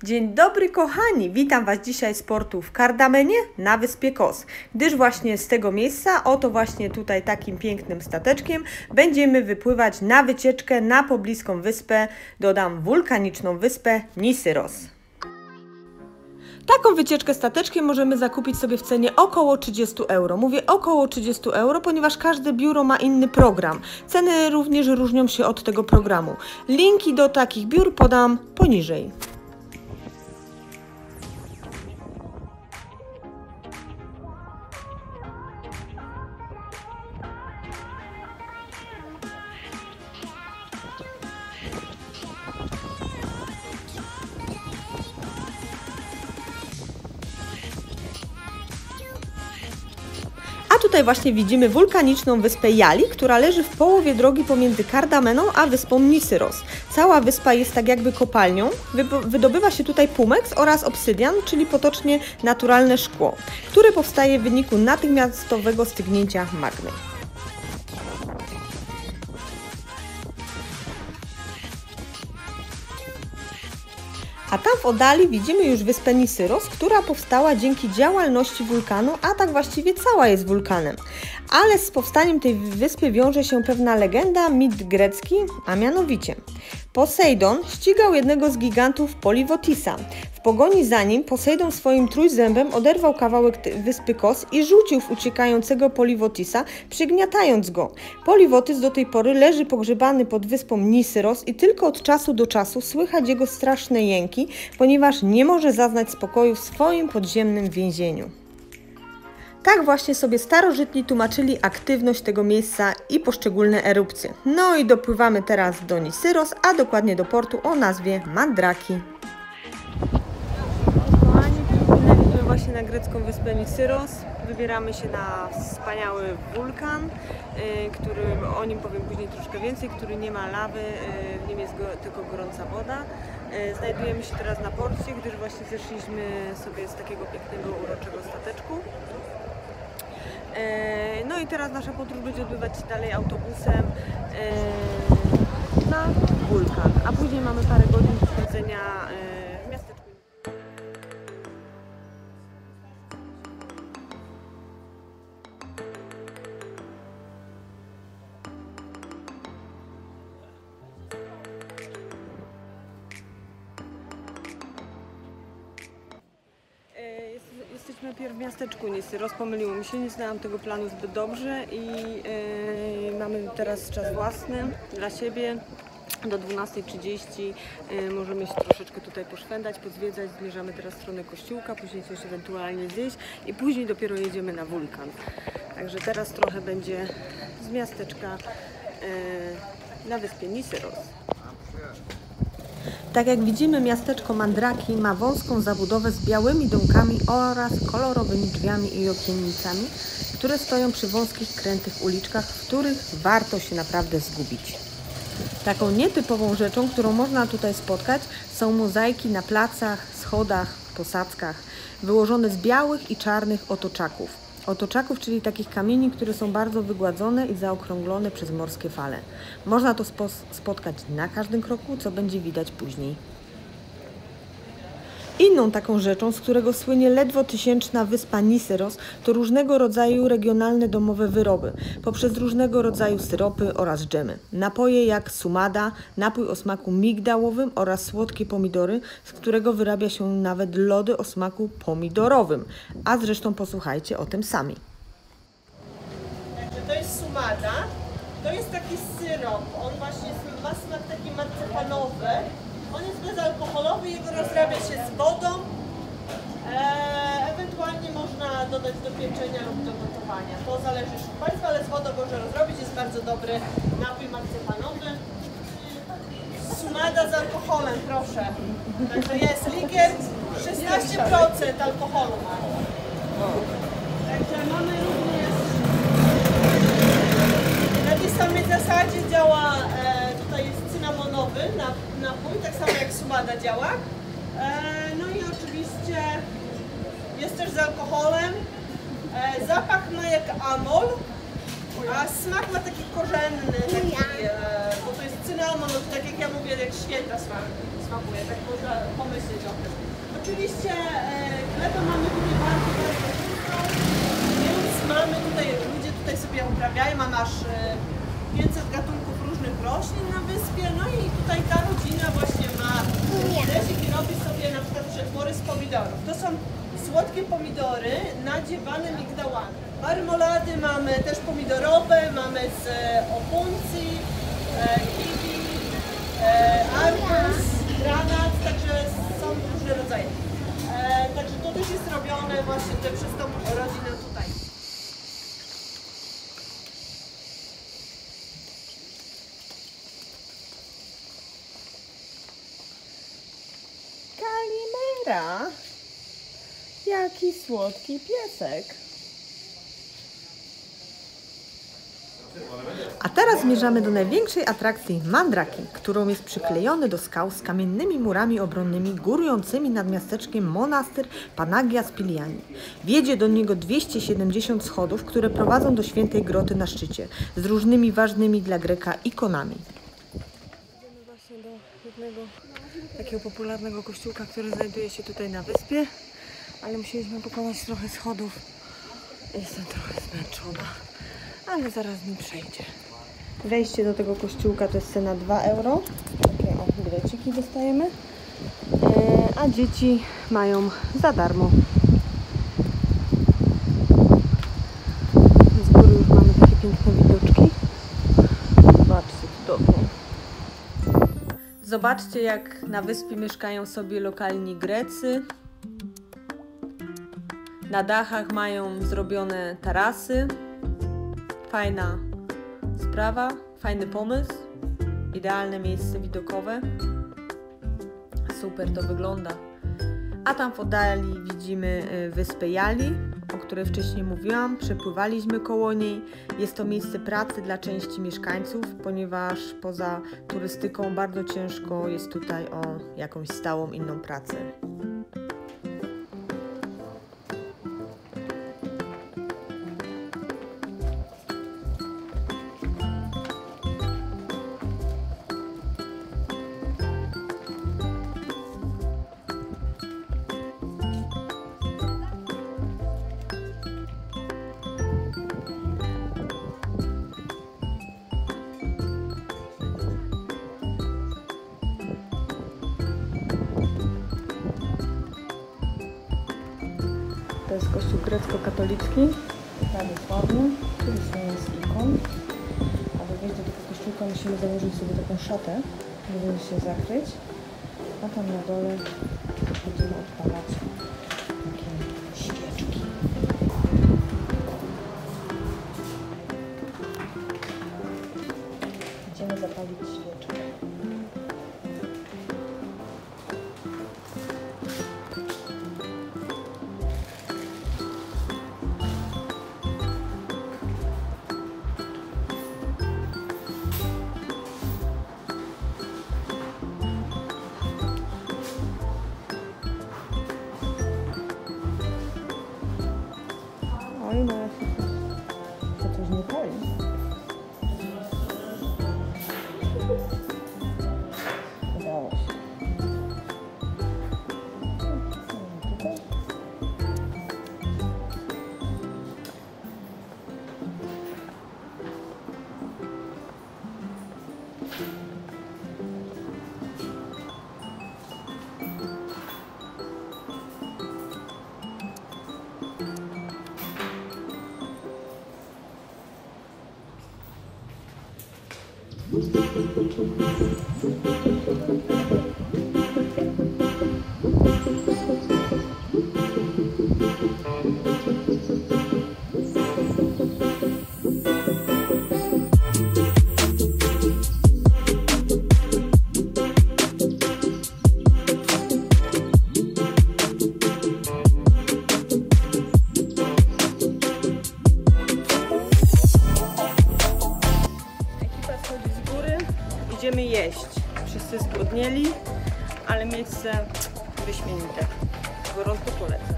Dzień dobry kochani, witam Was dzisiaj z portu w Cardamenie na wyspie Kos, gdyż właśnie z tego miejsca, oto właśnie tutaj takim pięknym stateczkiem będziemy wypływać na wycieczkę na pobliską wyspę, dodam wulkaniczną wyspę Nisyros. Taką wycieczkę stateczkiem możemy zakupić sobie w cenie około 30 euro. Mówię około 30 euro, ponieważ każde biuro ma inny program. Ceny również różnią się od tego programu. Linki do takich biur podam poniżej. A tutaj właśnie widzimy wulkaniczną wyspę Yali, która leży w połowie drogi pomiędzy Cardameną a wyspą Nisyros. Cała wyspa jest tak jakby kopalnią. Wydobywa się tutaj pumeks oraz obsydian, czyli potocznie naturalne szkło, które powstaje w wyniku natychmiastowego stygnięcia magmy. A tam w oddali widzimy już wyspę Nisyros, która powstała dzięki działalności wulkanu, a tak właściwie cała jest wulkanem. Ale z powstaniem tej wyspy wiąże się pewna legenda, mit grecki, a mianowicie Posejdon ścigał jednego z gigantów Poliwotisa. W pogoni za nim Posejdon swoim trójzębem oderwał kawałek wyspy Kos i rzucił w uciekającego Poliwotisa, przygniatając go. Poliwotys do tej pory leży pogrzebany pod wyspą Nisyros i tylko od czasu do czasu słychać jego straszne jęki, ponieważ nie może zaznać spokoju w swoim podziemnym więzieniu. Tak właśnie sobie starożytni tłumaczyli aktywność tego miejsca i poszczególne erupcje. No i dopływamy teraz do Nisyros, a dokładnie do portu o nazwie Mandraki. Kochani, przypłynęliśmy właśnie na grecką wyspę Nisyros. Wybieramy się na wspaniały wulkan, który, o nim powiem później troszkę więcej, który nie ma lawy, w nim jest tylko gorąca woda. Znajdujemy się teraz na porcie, gdyż właśnie zeszliśmy sobie z takiego pięknego, uroczego stateczku. No i teraz nasza podróż będzie odbywać się dalej autobusem na wulkan, a później mamy parę godzin do spędzenia w miasteczku. Jesteśmy najpierw w miasteczku Nisyros, pomyliło mi się, nie znałam tego planu zbyt dobrze i mamy teraz czas własny dla siebie. Do 12:30 możemy się troszeczkę tutaj poszwendać, pozwiedzać, zmierzamy teraz w stronę kościółka, później coś ewentualnie zjeść i później dopiero jedziemy na wulkan. Także teraz trochę będzie z miasteczka na wyspie Nisyros. Tak jak widzimy, miasteczko Mandraki ma wąską zabudowę z białymi domkami oraz kolorowymi drzwiami i okiennicami, które stoją przy wąskich, krętych uliczkach, w których warto się naprawdę zgubić. Taką nietypową rzeczą, którą można tutaj spotkać, są mozaiki na placach, schodach, posadzkach, wyłożone z białych i czarnych otoczaków. Otoczaków, czyli takich kamieni, które są bardzo wygładzone i zaokrąglone przez morskie fale. Można to spotkać na każdym kroku, co będzie widać później. Inną taką rzeczą, z którego słynie ledwo tysięczna wyspa Nisyros, to różnego rodzaju regionalne domowe wyroby, poprzez różnego rodzaju syropy oraz dżemy. Napoje jak sumada, napój o smaku migdałowym oraz słodkie pomidory, z którego wyrabia się nawet lody o smaku pomidorowym. A zresztą posłuchajcie o tym sami. Także to jest sumada, to jest taki syrop, on właśnie ma smak taki marcepanowy. On jest bezalkoholowy, jego rozrabia się z wodą, ewentualnie można dodać do pieczenia lub do gotowania. To zależy od Państwa, ale z wodą można rozrobić, jest bardzo dobry napój marcepanowy. Sumada z alkoholem, proszę. Także jest likier, 16% alkoholu ma. Także mamy również, na tej samej zasadzie działa, tutaj jest cynamonowy napój, tak samo jak sumada działa. No i oczywiście jest też z alkoholem. Zapach ma jak amol, a smak ma taki korzenny, taki, bo to jest cynamon, tak jak ja mówię, jak święta smakuje, tak można pomyśleć o tym. Oczywiście glebę mamy tutaj bardzo dużo, więc mamy tutaj, ludzie tutaj sobie uprawiają, mamy aż 500 gatunków różnych roślin na wyspie, no i tutaj ta rodzina właśnie ma dresik i robi sobie na przykład przetwory z pomidorów. To są słodkie pomidory nadziewane migdałami. Marmolady mamy też pomidorowe, mamy z opuncji, kiwi, arbuz, granat, także są różne rodzaje. Także to też jest robione właśnie przez tą rodzinę tutaj. Kalimera! Jaki słodki piesek! A teraz zmierzamy do największej atrakcji Mandraki, którą jest przyklejony do skał z kamiennymi murami obronnymi górującymi nad miasteczkiem monastyr Panagia Spiliani. Wiedzie do niego 270 schodów, które prowadzą do świętej groty na szczycie, z różnymi ważnymi dla Greka ikonami. Idziemy właśnie do jednego takiego popularnego kościółka, który znajduje się tutaj na wyspie, ale musieliśmy pokonać trochę schodów. Jestem trochę zmęczona, ale zaraz mi przejdzie. Wejście do tego kościółka to jest cena 2 euro. Takie bileciki dostajemy. A dzieci mają za darmo. Z góry już mamy takie piękne widoczki. Zobaczcie, cudownie. Zobaczcie, jak na wyspie mieszkają sobie lokalni Grecy. Na dachach mają zrobione tarasy. Fajna sprawa, fajny pomysł, idealne miejsce widokowe. Super to wygląda. A tam w oddali widzimy wyspę Jali, o której wcześniej mówiłam. Przepływaliśmy koło niej. Jest to miejsce pracy dla części mieszkańców, ponieważ poza turystyką bardzo ciężko jest tutaj o jakąś stałą inną pracę. To jest kościół grecko-katolicki, prawosławny, który jest ikon. Aby wejść do tego kościółka, musimy założyć sobie taką szatę, żeby się zakryć. A tam na dole będziemy odpalać takie świeczki. Idziemy zapalić świeczkę. Oj, no to coś nie pali. Udało się. Tutaj. Idziemy jeść. Wszyscy zgłodnieli, ale miejsce wyśmienite. Gorąco polecam.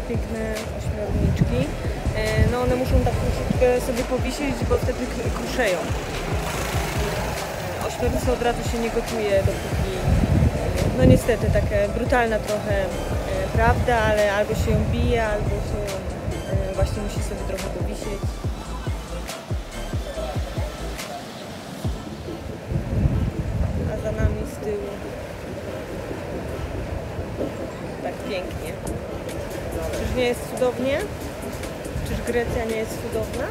piękne ośmiorniczki. No one muszą tak troszeczkę sobie powisieć, bo wtedy kruszeją. Ośmiornicę od razu się nie gotuje, dopóki... No niestety, taka brutalna trochę prawda, ale albo się ją bije, albo się właśnie musi sobie trochę powisieć. A za nami z tyłu tak pięknie. Czyż nie jest cudownie? Czyż Grecja nie jest cudowna?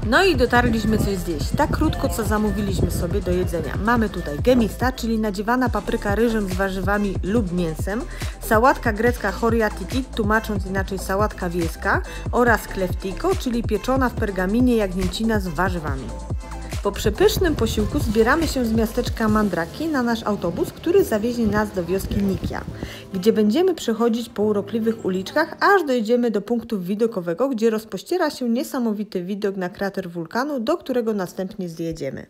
No i dotarliśmy coś zjeść. Tak krótko, co zamówiliśmy sobie do jedzenia. Mamy tutaj gemista, czyli nadziewana papryka ryżem z warzywami lub mięsem, sałatka grecka choriatiki, tłumacząc inaczej sałatka wiejska, oraz kleftiko, czyli pieczona w pergaminie jagnięcina z warzywami. Po przepysznym posiłku zbieramy się z miasteczka Mandraki na nasz autobus, który zawiezie nas do wioski Nikia, gdzie będziemy przechodzić po urokliwych uliczkach, aż dojdziemy do punktu widokowego, gdzie rozpościera się niesamowity widok na krater wulkanu, do którego następnie zjedziemy.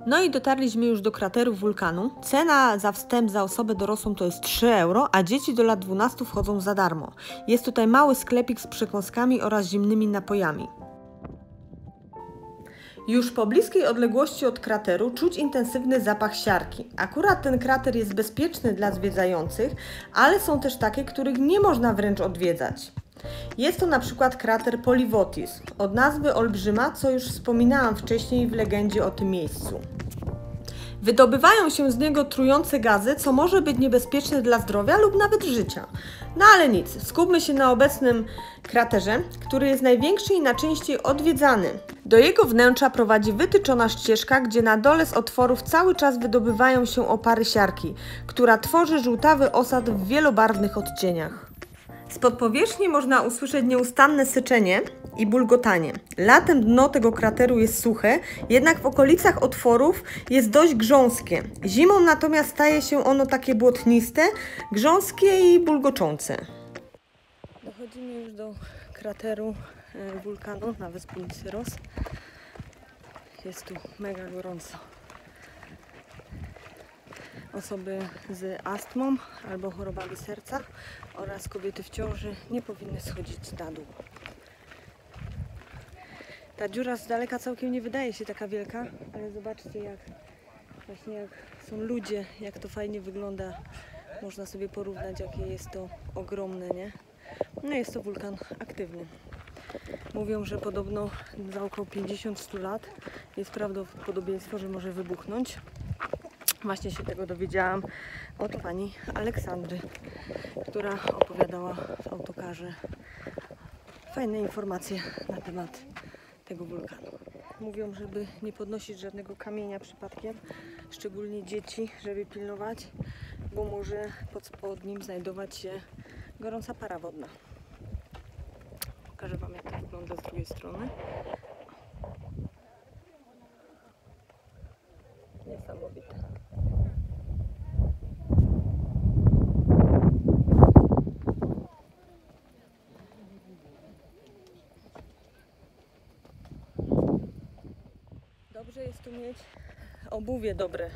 No i dotarliśmy już do krateru wulkanu. Cena za wstęp za osobę dorosłą to jest 3 euro, a dzieci do lat 12 wchodzą za darmo. Jest tutaj mały sklepik z przekąskami oraz zimnymi napojami. Już po bliskiej odległości od krateru czuć intensywny zapach siarki. Akurat ten krater jest bezpieczny dla zwiedzających, ale są też takie, których nie można wręcz odwiedzać. Jest to na przykład krater Polivotis, od nazwy olbrzyma, co już wspominałam wcześniej w legendzie o tym miejscu. Wydobywają się z niego trujące gazy, co może być niebezpieczne dla zdrowia lub nawet życia. No ale nic, skupmy się na obecnym kraterze, który jest największy i najczęściej odwiedzany. Do jego wnętrza prowadzi wytyczona ścieżka, gdzie na dole z otworów cały czas wydobywają się opary siarki, która tworzy żółtawy osad w wielobarwnych odcieniach. Spod powierzchni można usłyszeć nieustanne syczenie i bulgotanie. Latem dno tego krateru jest suche, jednak w okolicach otworów jest dość grząskie. Zimą natomiast staje się ono takie błotniste, grząskie i bulgoczące. Dochodzimy już do krateru wulkanu na wyspie Syros. Jest tu mega gorąco. Osoby z astmą albo chorobami serca oraz kobiety w ciąży nie powinny schodzić na dół. Ta dziura z daleka całkiem nie wydaje się taka wielka, ale zobaczcie jak są ludzie, jak to fajnie wygląda. Można sobie porównać, jakie jest to ogromne, nie? No jest to wulkan aktywny. Mówią, że podobno za około 50-100 lat jest prawdopodobieństwo, że może wybuchnąć. Właśnie się tego dowiedziałam od pani Aleksandry, która opowiadała w autokarze fajne informacje na temat tego wulkanu. Mówią, żeby nie podnosić żadnego kamienia przypadkiem, szczególnie dzieci, żeby pilnować, bo może pod nim znajdować się gorąca para wodna. Pokażę wam, jak to wygląda z drugiej strony. Niesamowite. Dobrze jest tu mieć obuwie dobre,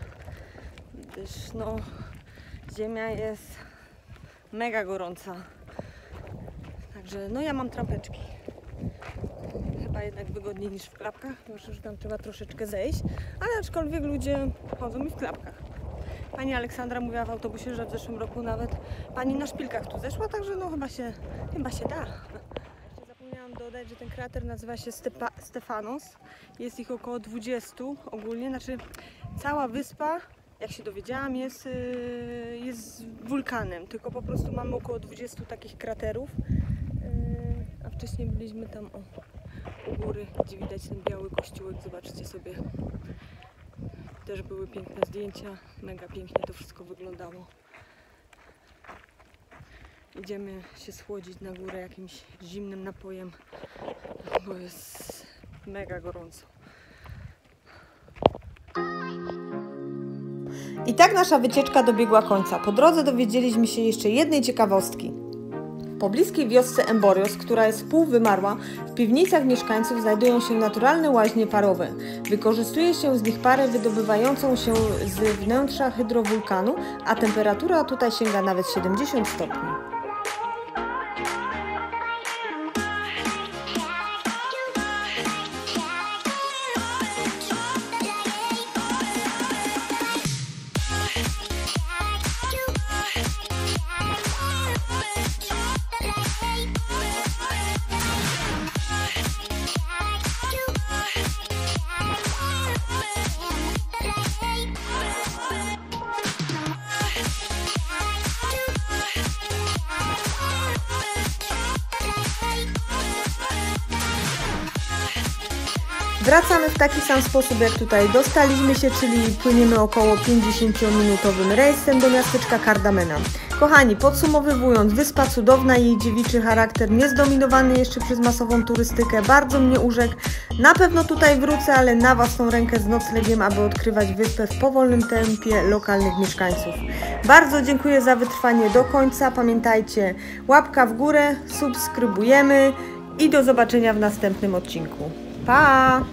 gdyż no ziemia jest mega gorąca. Także no ja mam trampeczki. Chyba jednak wygodniej niż w klapkach, zwłaszcza, że tam trzeba troszeczkę zejść, ale aczkolwiek ludzie chodzą mi w klapkach. Pani Aleksandra mówiła w autobusie, że w zeszłym roku nawet pani na szpilkach tu zeszła, także no chyba się da. Jeszcze zapomniałam dodać, że ten krater nazywa się Stefanos. Jest ich około 20 ogólnie, znaczy cała wyspa, jak się dowiedziałam, jest wulkanem, tylko po prostu mamy około 20 takich kraterów. A wcześniej byliśmy tam u góry, gdzie widać ten biały kościółek, zobaczcie sobie. Też były piękne zdjęcia, mega pięknie to wszystko wyglądało. Idziemy się schłodzić na górę jakimś zimnym napojem, bo jest mega gorąco. I tak nasza wycieczka dobiegła końca. Po drodze dowiedzieliśmy się jeszcze jednej ciekawostki. W pobliskiej wiosce Emborios, która jest półwymarła, w piwnicach mieszkańców znajdują się naturalne łaźnie parowe. Wykorzystuje się z nich parę wydobywającą się z wnętrza hydrowulkanu, a temperatura tutaj sięga nawet 70 stopni. Wracamy w taki sam sposób, jak tutaj dostaliśmy się, czyli płyniemy około 50-minutowym rejsem do miasteczka Cardamena. Kochani, podsumowując, wyspa cudowna, jej dziewiczy charakter, niezdominowany jeszcze przez masową turystykę, bardzo mnie urzekł. Na pewno tutaj wrócę, ale na własną rękę z noclegiem, aby odkrywać wyspę w powolnym tempie lokalnych mieszkańców. Bardzo dziękuję za wytrwanie do końca. Pamiętajcie, łapka w górę, subskrybujemy i do zobaczenia w następnym odcinku. Pa!